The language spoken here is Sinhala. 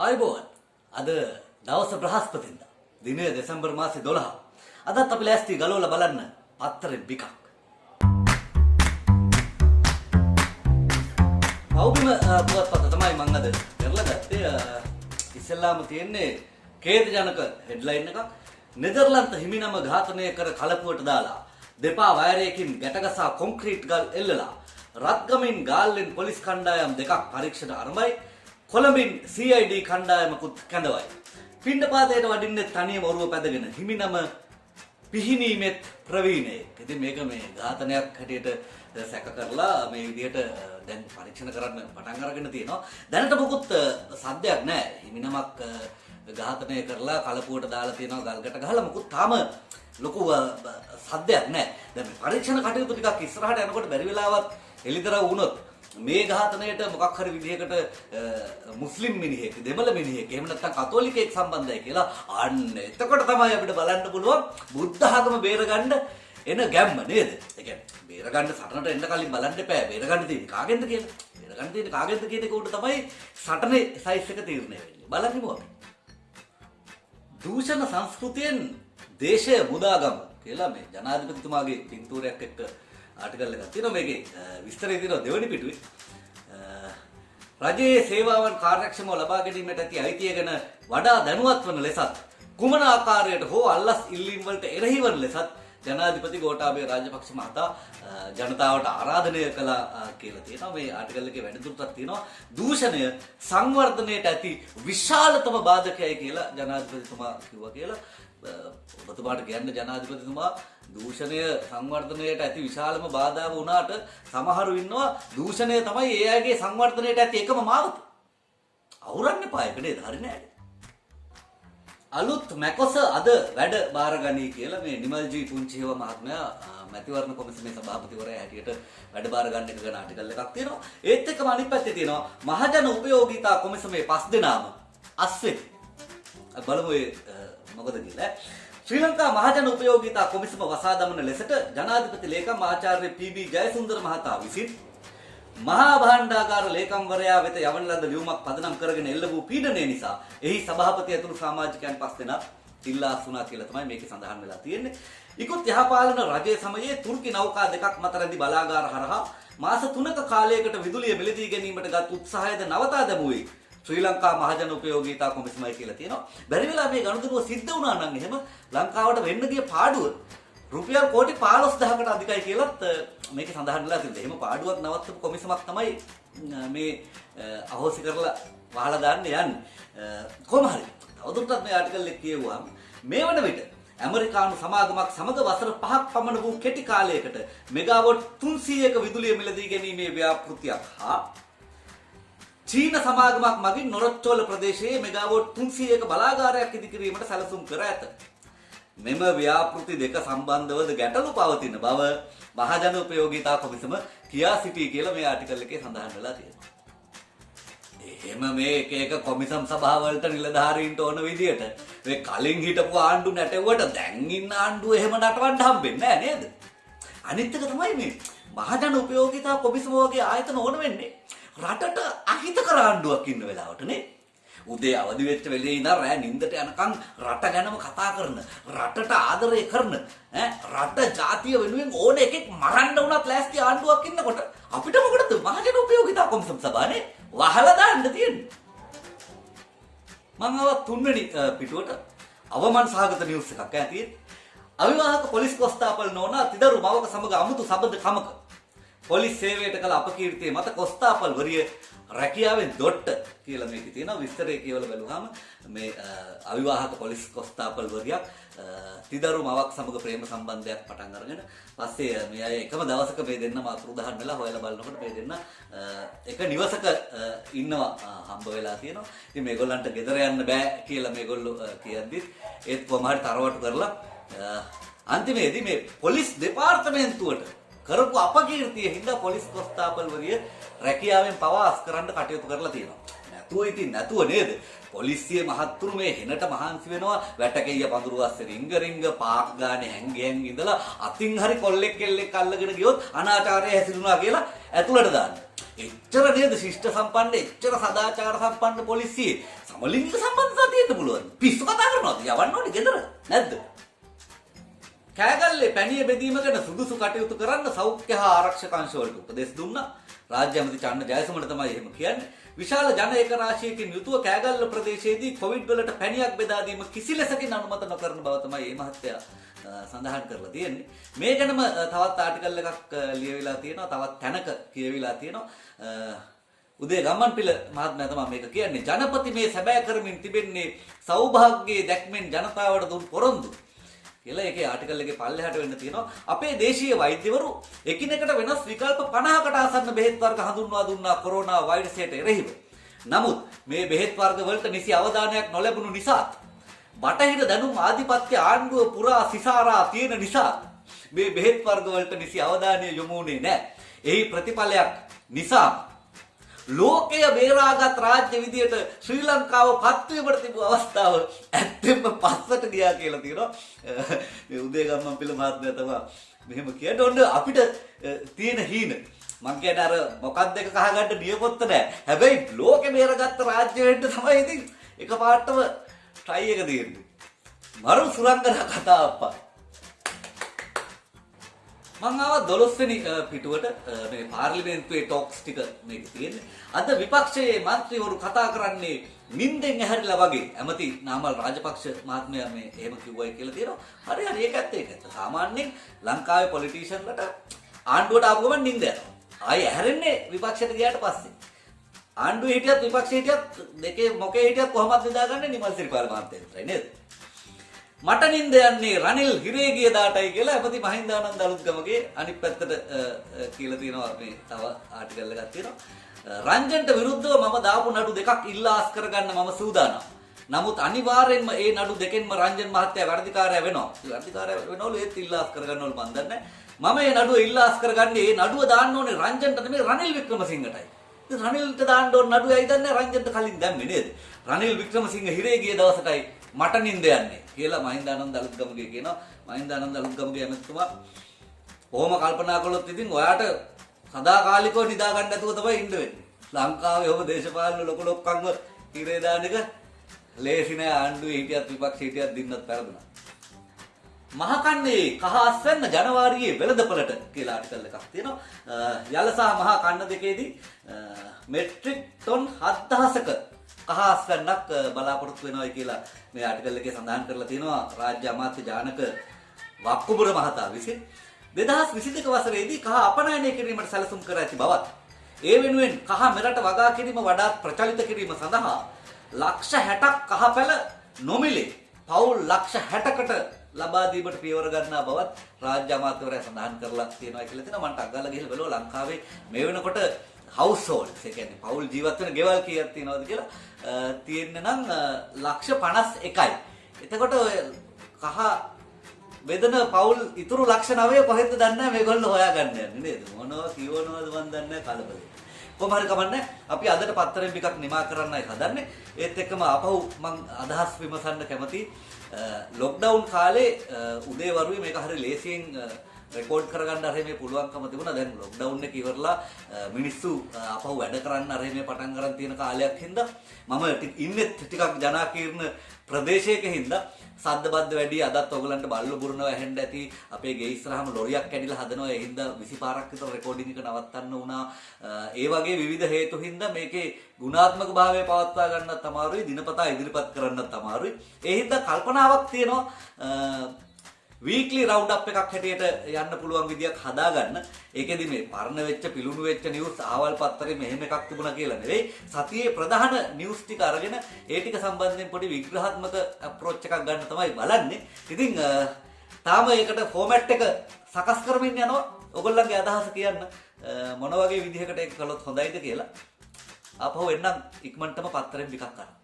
ආයුබෝවන්. අද දවස බ්‍රහස්පතින්දා. දිනය දෙසැම්බර් මාසේ 12. අදත් අපි ලෑස්ති ගලවලා බලන්න පත්තරෙන් බිකක්. අවුම පුවත්පත තමයි මම අද කරලා ගත්තේ. ඉස්සෙල්ලාම තියෙන්නේ ඛේදජනක හෙඩ්ලයින් එකක්. නෙදර්ලන්ත හිමිනම ඝාතනය කර කලපුවට දාලා දෙපා වයරයකින් ගැටගසා කොන්ක්‍රීට් ගල් එල්ලලා රත්ගමින් ගාල්ලෙන් පොලිස් කණ්ඩායම් දෙකක් පරීක්ෂණ ආරම්භයි. කොළඹින් CID කණ්ඩායමකුත් කැඳවයි. පිණ්ඩපාතයට වඩින්නේ තනියම ඔරුව පැදගෙන හිමිනම පිහිනීමෙත් ප්‍රවීණයෙක්. ඉතින් මේක මේ ඝාතනයක් හැටියට සැක කරලා මේ විදිහට දැන් පරීක්ෂණ කරන්න පටන් අරගෙන තියෙනවා. දැනට මොකුත් සද්දයක් නැහැ. හිමිනමක් ඝාතනය කරලා කලපුවට දාලා තියෙනවා ගල්කට ගහලා මොකුත් තාම ලොකු සද්දයක් නැහැ. දැන් මේ පරීක්ෂණ කටයුතු ටිකක් ඉස්සරහට යනකොට බැරි වෙලාවත් එලිදරව් වුණොත් මේ ඝාතනයට මොකක් හරි විදිහකට මුස්ලිම් මිනිහෙක්, දෙමළ මිනිහෙක්, එහෙම නැත්නම් කතෝලිකයෙක් සම්බන්ධයි කියලා අන්න එතකොට තමයි අපිට බලන්න පුළුවන් බුද්ධ ආගම බේරගන්න එන ගැම්ම නේද? ඒ කියන්නේ බේරගන්න සටනට එන්න කලින් බලන්න එපා. බේරගන්න තියෙන්නේ කාගෙන්ද කියලා. බේරගන්න තියෙන්නේ කාගෙන්ද කියන එක උඩ තමයි සටනේ සයිස් එක තීරණය වෙන්නේ. බලන්නමු අපි. දූෂණ සංස්කෘතියෙන් දේශය මුදාගම කියලා මේ ජනාධිපතිතුමාගේ පින්තූරයක් එක්ක ආටිකල් එකක් තියෙනවා. මේකේ විස්තරය තියෙනවා දෙවෙනි පිටුවේ. රජයේ සේවාවන් කාර්යක්ෂමව ලබා ගැනීමට ඇති අයිතිය ගැන වඩා දැනුවත් වන ලෙසත් කුමන ආකාරයට හෝ අල්ලස් ඉල්ලීම් වලට එරෙහි වන ලෙසත් ජනාධිපති ගෝඨාභය රාජපක්ෂ මහතා ජනතාවට ආරාධනය කළා කියලා තියෙනවා. මේ ආටිකල් එකේ වැඩිදුරටත් තියෙනවා දූෂණය සංවර්ධනයට ඇති විශාලතම බාධකයයි කියලා ජනාධිපතිතුමා කිව්වා කියලා. ඔබතුමාට කියන්න ජනාධිපතිතුමා දූෂණය සංවර්ධනයට ඇති විශාලම බාධාව වුණාට සමහරු ඉන්නවා දූෂණය තමයි ඒ අයගේ සංවර්ධනයට ඇති එකම මාවත. අවුරන්න එපා ඒක නේද? හරි නෑ. අලුත් මැකොස අද වැඩ බාරගනී කියලා මේ නිමල්ජී පුංචිහව මහත්මයා මැතිවරණ කොමිසමේ සභාපතිවරයා හැටියට වැඩ බාර ගන්න එක ගැන ආටිකල් එකක් තියෙනවා. ඒත් එක්කම අනිත් පැත්තේ තියෙනවා මහජන උපයෝගීතා කොමිසමේ 5 දෙනාම අස්වෙත්. බලමු මොකද කියලා. ශ්‍රී ලංකා මහජන උපයෝගීතා කොමිසම වසා දමන ලෙසට ජනාධිපති ලේකම් ආචාර්ය පී.බී. ජයසුන්දර මහතා විසින් මහා භාණ්ඩාගාර ලේකම්වරයා වෙත යවන ලද ලියුමක් පදනම් කරගෙන එල්ල වූ පීඩනය නිසා එහි සභාපති ඇතුළු සමාජිකයන් 5 දෙනා ඉල්ලා සුණා කියලා තමයි මේකේ සඳහන් වෙලා තියෙන්නේ. ඉක්ුත් යහපාලන රජයේ සමයේ තුර්කි නෞකා දෙකක් මත රැඳි බලාගාර හරහා මාස 3ක කාලයකට විදුලිය මිලදී ගැනීමට ගත් උත්සාහයද නවතා දැමුවේ ශ්‍රී ලංකා මහජන උපයෝගීතා කොමිසමයි කියලා තියෙනවා. බැරි වෙලා මේ ගනුදෙනුව සිද්ධ වුණා නම් එහෙම ලංකාවට වෙන්න ගිය පාඩුව රුපියල් කෝටි 15000කට අධිකයි කියලාත් මේකේ සඳහන් වෙලා තියෙනවා. එහෙම පාඩුවක් නවත්තපු කොමිසමක් තමයි මේ අහෝසි කරලා වහලා දාන්න යන්නේ. කොහොම හරි තවදුරටත් මේ ආටිකල් එක කියවුවාම මේ වන විට ඇමරිකානු සමාගමක් සමග වසර 5ක් පමණ වූ කෙටි කාලයකට මෙගාවොට් 300ක විදුලිය මිලදී ගැනීමේ ව්‍යාපෘතියක් හා චීන සමාගමක් මගින් නොරොච්චෝල ප්‍රදේශයේ මෙගාවොට් 300ක බලාගාරයක් ඉදිකිරීමට සැලසුම් කර ඇත. මෙම ව්‍යාපෘති දෙක සම්බන්ධවද ගැටලු පවතින බව මහජන උපයෝගීතා කොමිසම කියා සිටී කියලා මේ ආටිකල් එකේ සඳහන් වෙලා තියෙනවා. එහෙම මේ එක කොමිසම් සභාවලට නිලධාරීන්ට ඕන විදියට මේ කලින් හිටපු ආණ්ඩු නැටෙව්වට දැන් ඉන්න ආණ්ඩුව එහෙම නටවන්න හම්බෙන්නේ නැහැ නේද? අනිත් එක තමයි මේ මහජන උපයෝගීතා කොමිසම වගේ ආයතන ඕන වෙන්නේ රටට අහිතකර ආණ්ඩුවක් ඉන්න වෙලාවට නේ. උදේ අවදි වෙච්ච වෙලේ ඉඳන් රෑ නිින්දට යනකම් රට ගැනම කතා කරන, රටට ආදරය කරන, රට ජාතිය වෙනුවෙන් ඕන එකෙක් මරන්න උනත් ලෑස්ති ආණ්ඩුවක් ඉන්නකොට අපිට මොකටද මහජන උපයෝගීතා කොමිසම් සභාවේ වහලා දාන්න තියෙන්නේ. මම ආව 3 වෙනි පිටුවට අවමන් සහගත නිවුස් එකක් තියෙන්නේ. අවිවාහක පොලිස් කොස්තාපල් නෝනා තිදරු මවක සමග අමුතු සබඳ කමක පොලිස් සේවයට කළ අපකීර්තිය මත කොස්තාපල් වරිය රැකියාවෙන් දොට්ට කියලා මේකේ තියෙනවා. විස්තරය කියවලා බලුවාම මේ අවිවාහක පොලිස් කොස්තාපල් වරියක් තිදරු මවක් සමග ප්‍රේම සම්බන්ධයක් පටන් අරගෙන පස්සේ මේ අය එකම දවසක මේ දෙන්න මාතෘදාහන් වෙලා හොයලා බලනකොට මේ දෙන්න එක නිවසක ඉන්නවා හම්බ වෙලා තියෙනවා. ඉතින් මේගොල්ලන්ට ගෙදර යන්න බෑ කියලා මේගොල්ලෝ කියද්දිත් ඒත් කොහොම හරි තරවටු කරලා අන්තිමේදී මේ පොලිස් දෙපාර්තමේන්තුවට කරපු අපකීර්තිය හින්දා පොලිස් කොස්තාපල්වරිය රැකියාවෙන් පවා අස් කරන්න කටයුතු කරලා තියෙනවා. නැතුව නේද? පොලිසිය මහත්තුරු මේ හෙනට මහන්සි වෙනවා වැටකෙయ్య පඳුරු අස්සේ රිංග පාක් ගානේ හැංගෙන් ඉඳලා අතින් හරි කොල්ලෙක් කෙල්ලෙක් අල්ලගෙන ගියොත් අනාචාරය හැසිරුණා කියලා ඇතුළට දාන්න. එච්චර නේද ශිෂ්ට සම්පන්න, එච්චර සදාචාර සම්පන්න පොලිසිය. සමලිංගික සම්බන්ධතා තියෙන්න පුළුවන්. පිස්සු කතා කරනවාද? යවන්න ඕනේ ගෙදර. නැද්ද? කෑගල්ලේ පැණිය බෙදීම ගැන සුදුසු කටයුතු කරන්න සෞඛ්‍ය හා ආරක්ෂක අංශ වලට උපදෙස් දුන්නා. රාජ්‍ය ඇමති චන්න ජයසුමන තමයි එහෙම කියන්නේ. විශාල ජන ඒක රාශියකින් යුතුව කෑගල්ල ප්‍රදේශයේදී කොවිඩ් වලට පැණියක් බෙදා දීම කිසි ලෙසකින් අනුමත නොකරන බව තමයි මේ මහත්තයා සඳහන් කරලා තියෙන්නේ. මේ ගැනම තවත් ආටිකල් එකක් ලියවිලා තියෙනවා. තවත් තැනක කියවිලා තියෙනවා. උදේ ගම්මන්පිල මහත්මයා තමයි මේක කියන්නේ. ජනපති මේ සැබෑ කරමින් තිබෙන්නේ සෞභාග්‍යයේ දැක්මෙන් ජනතාවට දුන් පොරොන්දු කියලා ඒකේ ආටිකල් එකේ පල්ලෙහාට වෙන්න තියෙනවා. අපේ දේශීය වෛද්‍යවරු එකිනෙකට වෙනස් විකල්ප 50කට ආසන්න බෙහෙත් වර්ග හඳුන්වා දුන්නා කොරෝනා වෛරසයට එරෙහිව. නමුත් මේ බෙහෙත් වර්ග වලට නිසි අවධානයක් නොලැබුණු නිසා බටහිර දැනුම් ආධිපත්‍ය ආණ්ඩුව පුරා සිසාරා තියෙන නිසා මේ බෙහෙත් වර්ග වලට නිසි අවධානය යොමු වුණේ නැහැ. එහි ප්‍රතිඵලයක් නිසා ලෝකය බේරාගත් රාජ්‍ය විදියට ශ්‍රී ලංකාව පත්වීමට තිබු අවස්ථාව ඇත්තෙන්ම පස්සට ගියා කියලා තියෙනවා. මේ උදේ ගම්මන්පිල මහත්මයා තමයි මෙහෙම කියන්නේ. ඔන්න අපිට තියෙන හීන මං කියන්නේ අර මොකක්ද එක කහගන්න නියපොත්ත නැහැ. හැබැයි ලෝකේ බේරාගත් රාජ්‍ය වෙන්න තමයි ඉතින් එකපාරටම try එක දෙන්නේ. මරු සුරංගනා කතාව අප්පා. මං ආවා 12 වෙනි පිටුවට මේ පාර්ලිමේන්තුවේ ටොක්ස් ටික මේක තියෙන්නේ. අද විපක්ෂයේ മന്ത്രിවරු කතා කරන්නේ නිින්දෙන් ඇහැරිලා වගේ. ඇමති නාමල් රාජපක්ෂ මහත්මයා මේ එහෙම කිව්වයි කියලා තියෙනවා. හරි හරි ඒකත් ඒකත්. සාමාන්‍යයෙන් ලංකාවේ පොලිටිෂියන්ලට ආණ්ඩුවට ආපු ගමන් නිින්ද යනවා. ආයේ ඇහැරෙන්නේ විපක්ෂයට ගියාට පස්සේ. ආණ්ඩුවේ හිටියත් විපක්ෂයේ හිටියත් දෙකේ මොකේ හිටියත් කොහොමද නිදාගන්නේ නිමල් සිරිපාල මහත්තයා නේද? මට නින්ද යන්නේ රනිල් හිරේ ගිය දාටයි කියලා අපති මහින්දානන්ද අලුත්ගමගේ අනිත් පැත්තට කියලා තියෙනවා. මේ තව ආටිකල් එකක් තියෙනවා. රංජන්ට විරුද්ධව මම දාපු නඩු දෙකක් ඉල්ලාස් කරගන්න මම සූදානම්. නමුත් අනිවාර්යෙන්ම ඒ නඩු දෙකෙන්ම රංජන් මහත්තයා වැඩිකාරයා වෙනවා. වැඩිකාරයා වෙනවලු ඒත් ඉල්ලාස් කරගන්නවලු මන් දන්නේ නැහැ. මම මේ නඩුව ඉල්ලාස් කරගන්නේ ඒ නඩුව දාන්න ඕනේ රංජන්ට නෙමෙයි රනිල් වික්‍රමසිංහටයි. ඉතින් රනිල්ට දාන්න ඕන නඩුව ඇයි දන්නේ රංජන්ට කලින් දැම්මේ නේද? රනිල් වික්‍රමසිංහ හිරේ ගිය දවසටයි මට නින්ද යන්නේ කියලා මහින්දානන්ද අලුත්ගමගේ කියනවා. මහින්දානන්ද අලුත්ගමගේ ඇමතිතුමා කොහොම කල්පනා කළොත් ඉතින් ඔයාට සදාකාලිකව නිදා ගන්න නැතුව තමයි ඉන්න වෙන්නේ. ලංකාවේ ඔබ දේශපාලන ලොකු ලොක්කන්ව හිරේ දාන එක ලේසි නෑ. ආණ්ඩුවේ හිටියත් විපක්ෂ හිටියත් දින්නත් පැරදුනා. මහකන්නේ කහ අස්වැන්න ජනවාරියේ වෙළඳපළට කියලා ආටිකල් එකක් තියෙනවා. යල සහ මහා කන්න දෙකේදී මෙට්‍රික් ටොන් 7000ක කහ අස්වැන්නක් බලාපොරොත්තු වෙනවායි කියලා මේ ආටිකල් එකේ සඳහන් කරලා තියෙනවා. රාජ්‍ය අමාත්‍ය ජානක වක්කුබුර මහතා විසින් 2022 වසරේදී කහ අපනයනය කිරීමට සැලසුම් කර ඇති බවත් ඒ වෙනුවෙන් කහ මෙරට වගා කිරීම වඩාත් ප්‍රචලිත කිරීම සඳහා ලක්ෂ 60ක් කහ පැල නොමිලේ පවුල් ලක්ෂ 60කට ලබා දීමට පියවර ගන්නා බවත් රාජ්‍ය අමාත්‍යවරයා සඳහන් කරලා තියෙනවා කියලා තියෙනවා. මන්ට අග්ගල ගිහලා බලුවා ලංකාවේ මේ වෙනකොට හවුස්හෝල්ඩ්ස් ඒ කියන්නේ පවුල් ජීවත් වෙන ගෙවල් කීයක් තියෙනවද කියලා තියෙන්නේ නම් ලක්ෂ 51යි. එතකොට ඔය කහ බෙදන පවුල් ඉතුරු ලක්ෂ 9 කොහෙන්ද දන්නේ නැහැ මේගොල්ලෝ හොයාගන්න යන්නේ නේද? මොනවා කියවනවද මන් දන්නේ නැහැ කලබලයි. කොහොම හරි කමන්නේ අපි අදට පත්තරෙන් ටිකක් නිමා කරන්නයි හදන්නේ. ඒත් එක්කම අපහු මං අදහස් විමසන්න කැමති ලොක්ඩවුන් කාලේ උදේ වරුවේ මේක හරි ලේසියෙන් රෙකෝඩ් කරගන්න අර මේ පුළුවන්කම තිබුණා. දැන් ලොක්ඩවුන් එක ඉවරලා මිනිස්සු අපහු වැඩ කරන්න අර මේ පටන් ගන්න තියෙන කාලයක් හින්දා මම ඉන්නේ ටිකක් ජනාකීර්ණ ප්‍රදේශයක හින්දා සද්ද බද්ද වැඩි. අදත් ඔයගලන්ට බල්ල බුරනවා ඇහෙන්න ඇති. අපේ ගේ ඉස්සරහම ලොරියක් කැඩිලා හදනවා. ඒ හින්දා 20 පාරක් විතර රෙකෝඩින් එක නවත්තන්න වුණා. ඒ වගේ විවිධ හේතු හින්දා මේකේ ගුණාත්මක භාවය පවත්වා ගන්නත් අමාරුයි. දිනපතා ඉදිරිපත් කරන්නත් අමාරුයි. ඒ හින්දා කල්පනාවක් තියෙනවා වීක්ලි රවුන්ඩ් අප් එකක් හැටියට යන්න පුළුවන් විදියක් හදාගන්න. ඒකෙදි මේ පරණ වෙච්ච පිලුණු වෙච්ච නිවුස් ආවල් පත්තරේ මෙහෙම එකක් තිබුණා කියලා නෙවෙයි. සතියේ ප්‍රධාන නිවුස් ටික අරගෙන ඒ ටික සම්බන්ධයෙන් පොඩි විග්‍රහාත්මක අප්‍රෝච් එකක් ගන්න තමයි බලන්නේ. ඉතින් තාම ඒකට ෆෝමැට් එක සකස් කරමින් යනවා. ඔයගොල්ලන්ගේ අදහස කියන්න මොන වගේ විදිහකට ඒක කළොත් හොඳයිද කියලා. ආපහු එන්නම් ඉක්මනටම පත්තරෙන් ටිකක් අරන්.